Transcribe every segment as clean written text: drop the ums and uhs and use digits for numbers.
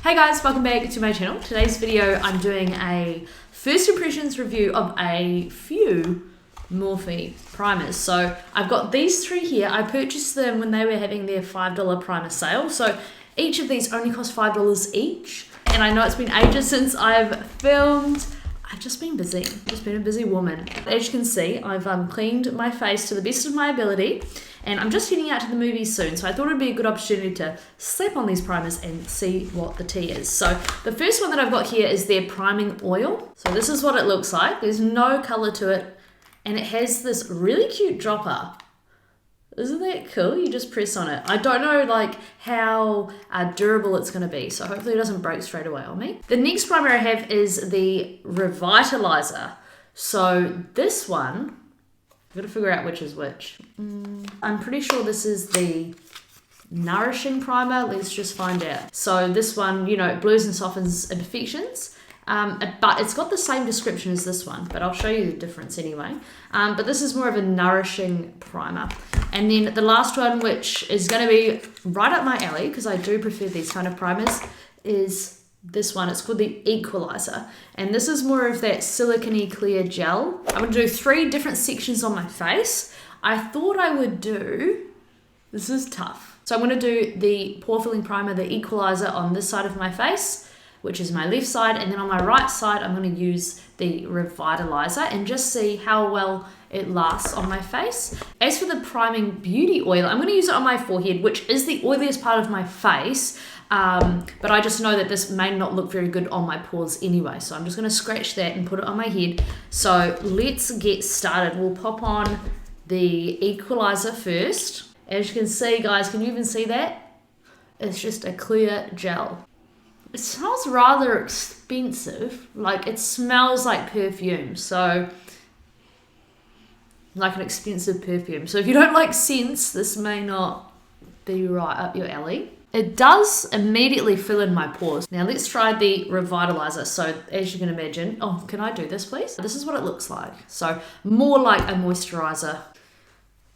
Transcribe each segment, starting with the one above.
Hey guys, welcome back to my channel. Today's video I'm doing a first impressions review of a few Morphe primers. So I've got these three here. I purchased them when they were having their $5 primer sale. So each of these only cost $5 each. And I know it's been ages since I've filmed. I've just been busy. I've just been a busy woman. As you can see, I've cleaned my face to the best of my ability. And I'm just heading out to the movies soon, so I thought it'd be a good opportunity to slap on these primers and see what the tea is. So the first one that I've got here is their priming oil. So this is what it looks like. There's no color to it, and it has this really cute dropper. Isn't that cool? You just press on it. I don't know like how durable it's gonna be, so hopefully it doesn't break straight away on me. The next primer I have is the Revitalizer. So this one, I've got to figure out which is which. I'm pretty sure this is the Nourishing Primer. Let's just find out. So this one, you know, it blues and softens imperfections, but it's got the same description as this one, but I'll show you the difference anyway. But this is more of a Nourishing Primer. And then the last one, which is going to be right up my alley, because I do prefer these kind of primers, is this one. It's called the Equalizer, and this is more of that silicone clear gel. I'm going to do 3 different sections on my face. I thought I would do, this is tough. So I'm going to do the pore filling primer, the Equalizer, on this side of my face, which is my left side, and then on my right side I'm going to use the Revitalizer and just see how well it lasts on my face. As for the priming beauty oil, I'm going to use it on my forehead, which is the oiliest part of my face. But I just know that this may not look very good on my pores anyway, so I'm just going to scratch that and put it on my head. So let's get started. We'll pop on the Equalizer first. As you can see, guys, can you even see that? It's just a clear gel. It smells rather expensive, like it smells like perfume, so like an expensive perfume. So if you don't like scents, this may not be right up your alley. It does immediately fill in my pores. Now let's try the Revitalizer. So as you can imagine, oh, can I do this please? This is what it looks like. So more like a moisturizer.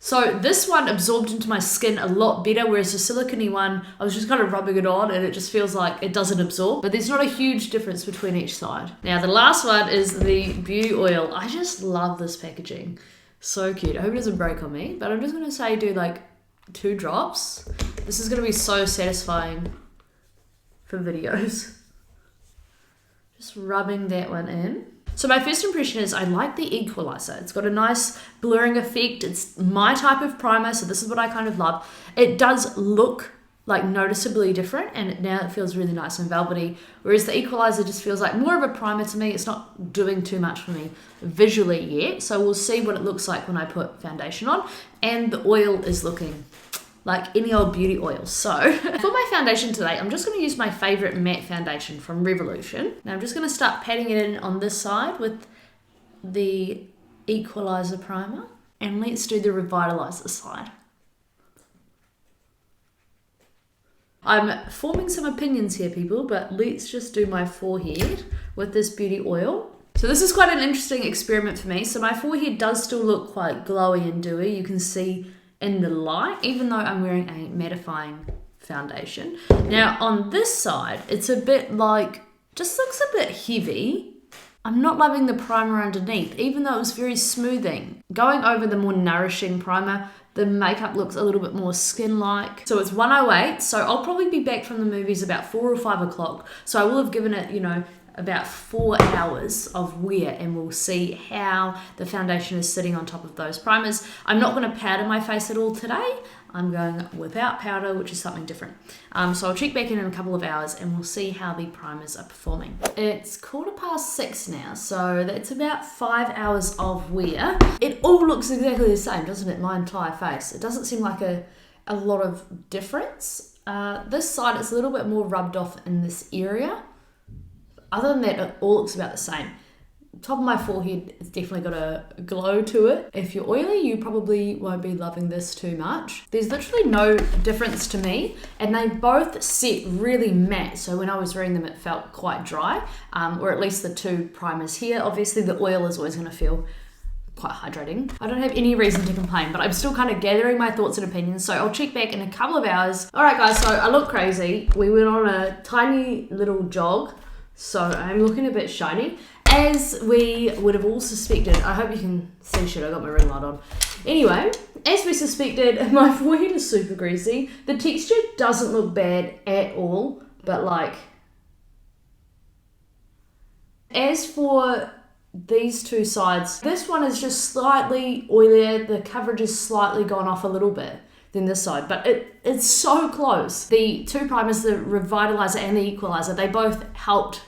So this one absorbed into my skin a lot better, whereas the silicone one, I was just kind of rubbing it on and it just feels like it doesn't absorb, but there's not a huge difference between each side. Now the last one is the beauty oil. I just love this packaging. So cute. I hope it doesn't break on me, but I'm just gonna say do like 2 drops. This is going to be so satisfying for videos. Just rubbing that one in. So my first impression is I like the Equalizer. It's got a nice blurring effect. It's my type of primer, so this is what I kind of love. It does look like noticeably different, and now it feels really nice and velvety, whereas the Equalizer just feels like more of a primer to me. It's not doing too much for me visually yet, so we'll see what it looks like when I put foundation on. And the oil is looking like any old beauty oil. So for my foundation today, I'm just going to use my favorite matte foundation from Revolution. Now I'm just going to start patting it in on this side with the Equalizer primer, and let's do the Revitalizer side. I'm forming some opinions here, people, but let's just do my forehead with this beauty oil. So this is quite an interesting experiment for me. So my forehead does still look quite glowy and dewy. You can see in the light, even though I'm wearing a mattifying foundation. Now on this side, it's a bit like, just looks a bit heavy. I'm not loving the primer underneath, even though it was very smoothing. Going over the more nourishing primer, the makeup looks a little bit more skin-like. So it's 1:08, so I'll probably be back from the movies about 4 or 5 o'clock. So I will have given it, you know, about 4 hours of wear, and we'll see how the foundation is sitting on top of those primers. I'm not going to powder my face at all today. I'm going without powder, which is something different. So I'll check back in a couple of hours and we'll see how the primers are performing. It's 6:15 now, so that's about 5 hours of wear. It all looks exactly the same, doesn't it? My entire face. It doesn't seem like a lot of difference. This side is a little bit more rubbed off in this area. Other than that, it all looks about the same. Top of my forehead, it's definitely got a glow to it. If you're oily, you probably won't be loving this too much. There's literally no difference to me, and they both set really matte. So when I was wearing them, it felt quite dry, or at least the 2 primers here. Obviously, the oil is always going to feel quite hydrating. I don't have any reason to complain, but I'm still kind of gathering my thoughts and opinions, so I'll check back in a couple of hours. Alright guys, so I look crazy. We went on a tiny little jog, so I'm looking a bit shiny. As we would have all suspected, I hope you can see shit, I got my ring light on. Anyway, as we suspected, my forehead is super greasy. The texture doesn't look bad at all, but like, as for these two sides, this one is just slightly oilier, the coverage is slightly gone off a little bit than this side, but it's so close. The two primers, the Revitalizer and the Equalizer, they both helped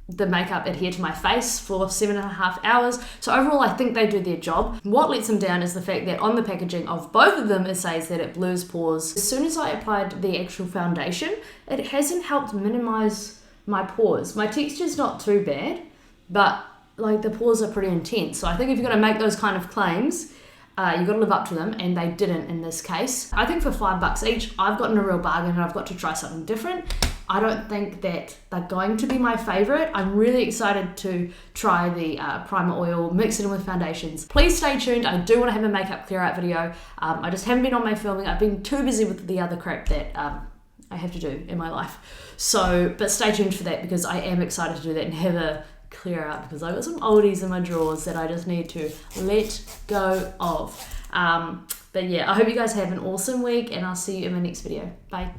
the makeup adhere to my face for 7.5 hours. So overall, I think they do their job. What lets them down is the fact that on the packaging of both of them, it says that it blurs pores. As soon as I applied the actual foundation, it hasn't helped minimize my pores. My texture's not too bad, but like the pores are pretty intense. So I think if you're gonna make those kind of claims, you got to live up to them, and they didn't in this case. I think for $5 each, I've gotten a real bargain, and I've got to try something different. I don't think that they're going to be my favorite. I'm really excited to try the primer oil, mix it in with foundations. Please stay tuned. I do want to have a makeup clear out video. I just haven't been on my filming. I've been too busy with the other crap that I have to do in my life. So, but stay tuned for that, because I am excited to do that and have a clear out, because I've got some oldies in my drawers that I just need to let go of. But yeah, I hope you guys have an awesome week, and I'll see you in my next video. Bye.